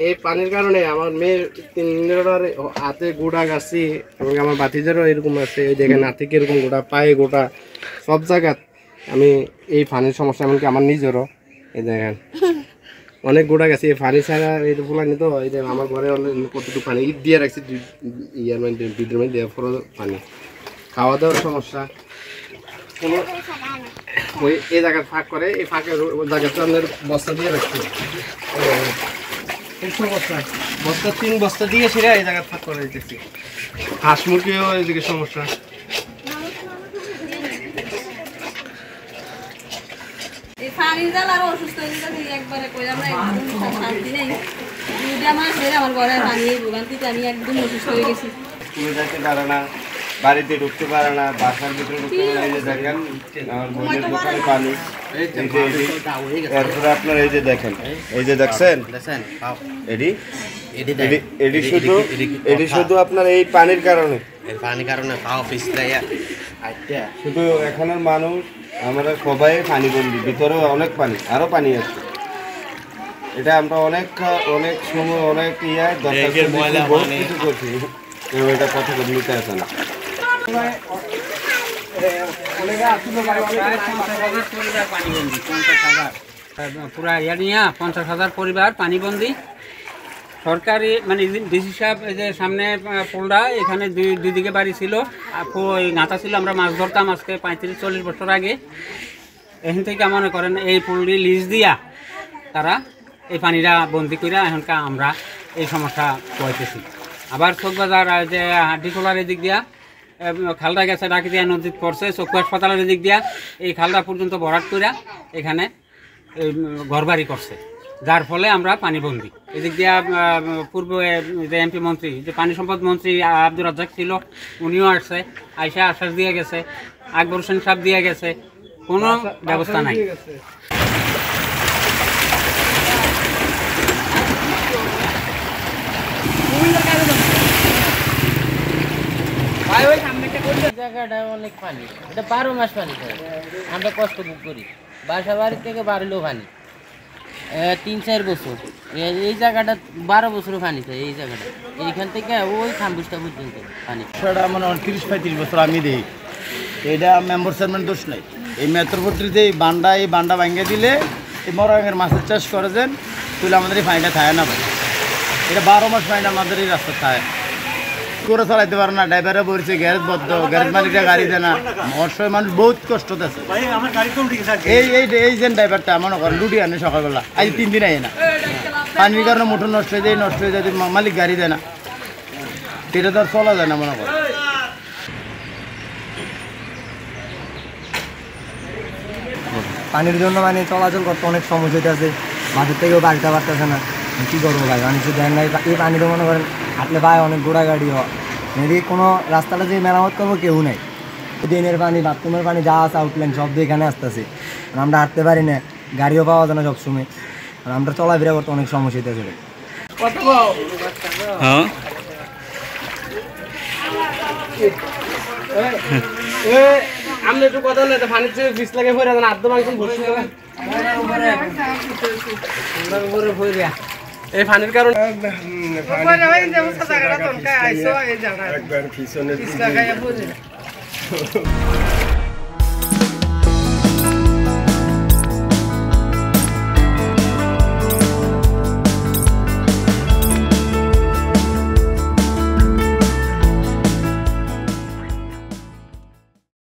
এই পানির কারণে আমার মেয়ের 3 দিনের হাতে গোড়া গাছি এবং আমার বাতিজারও এরকম আছে। ওই দেখেন হাতে কিরকম গোড়া, পায়ে গোড়া, সব জায়গা আমি এই পানির সমস্যা, এমনকি আমার নিজেরও। এই দেখেন অনেক গোড়া গেছে এই পানি ছাড়া। এই তো ফুলানি তো এই যে আমার ঘরে কতটুকু পানি ঈদ দিয়ে রাখছি, ইয়ার মধ্যে ভিডিওর মধ্যে দেওয়ার পরও পানি। খাওয়া দাওয়ার সমস্যা কোনো ওই এই জায়গায় ফাঁক করে, এই ফাঁকের জায়গাতে আপনার বস্তা দিয়ে রাখছি। খুব সমস্যা, বস্তা 3 বস্তা দিয়ে সেরা এই জায়গায় ফাঁক করে দিতেছি। হাঁস মুরগিও এদিকে সমস্যা। বাড়িতে ঢুকতে পারে না, বাসার ভিতরে ঢুকতে পারে না। এই যে দেখেন আমার বোনের দোকানে পানি। এরপরে আপনার এই যে দেখেন, এই যে দেখছেন এটি শুধু আপনার এই পানির কারণে, শুধু এখানের মানুষ আমরা সবাই পানি বন্দি, ভিতরে অনেক পানি, আরো পানি আছে। এটা আমরা অনেক সময় অনেক বহুত কিছু করছি, কেউ এটা কথা নিতে আসে না। পুরা এরিয়া 50,000 পরিবার পানিবন্দী। সরকারি মানে ডিসি সাহেব এই যে সামনে পোলটা, এখানে দুই দিকে বাড়ি ছিল, গাঁথা ছিল। আমরা মাছ ধরতাম আজকে 35-40 বছর আগে। এখান থেকে মনে করেন এই পোলটি লিজ দিয়া তারা এই পানিটা বন্দি করে এখনকার আমরা এই সমস্যা পাইতেছি। আবার চকবাজার যে হাড্ডিখোলার এদিক দিয়া খালটা গেছে, ডাকিতিয়া নদীত পড়ছে, চক্ষু হাসপাতালের এদিক দিয়া এই খালটা পর্যন্ত ভরাট করে এখানে ঘরবাড়ি করছে, যার ফলে আমরা পানিবন্দী। এদিক দিয়া পূর্বে যে এমপি মন্ত্রী, যে পানি সম্পদ মন্ত্রী আব্দুর রাজ্জাক ছিল, উনিও আসছে, আইসা আশ্বাস দিয়ে গেছে, আকবর হোসেন সাহেব দিয়ে গেছে, কোনো ব্যবস্থা নাই। জায়গাটা অনেক পানি, এটা 12 মাস পানি খাই, আমরা কষ্ট ভোগ করি। বাসা বাড়ি থেকে বাড়লেও পানি 3-4 বছর, এই জায়গাটা 12 বছরও পানি খাই। এই জায়গাটা এইখান থেকে ওই খাম্বুসটা পর্যন্ত পানি। সেটা মানে 30-35 বছর আমি দিই। এটা মেম্বার চেয়ারম্যান দোষ নাই। এই মেট্রোপট্রিতে এই বান্ডা ভাঙিয়ে দিলে এই মরাঙ্গের মাছের চাষ করে দেন, তুলে আমাদের এই পানিটা খায় না। এটা 12 মাস পানিটা আমাদের এই রাস্তা খায় করে চালাইতে পারে না। ড্রাইভারে বলছে গ্যারেজ বদ্ধ, গ্যারেজ মালিকরা গাড়ি দেয় না, অসহায় মানুষ বহুত কষ্ট আছে। এই যে ড্রাইভারটা মনে করেন লুটি আনে সকালবেলা, আজ 3 দিন আয় না, পানির কারণে মোটর নষ্ট হয়ে যায়, মালিক গাড়ি দেয় না, এটা তো আর চলা যায় না মনে করেন। পানির জন্য মানে চলাচল করতে অনেক সমস্যা আছে, মাঠের থেকেও বাড়িতে পারতেছে না। কী করবো ভাই, মানুষ দেন নাই। এই পানিতে মনে করেন হাঁটলে পায় অনেক গোড়া গাড়ি হয়, এদিকে কোনো রাস্তাটা যে মেরামত করবো কেউ নেই। ড্রেনের পানি, বাথরুমের পানি যা আছে আউটলাইন সব দিয়ে এখানে আসতেছে, আমরা হাঁটতে পারি না, গাড়িও পাওয়া যায় না সবসময়, আমরা চলাফেরা করতে অনেক সমস্যা হইতেছে। আমি একটু কথা বলে পানির চেয়ে বিষ লাগে পড়ে যান, আদ্য মাংস এই পানির কারণে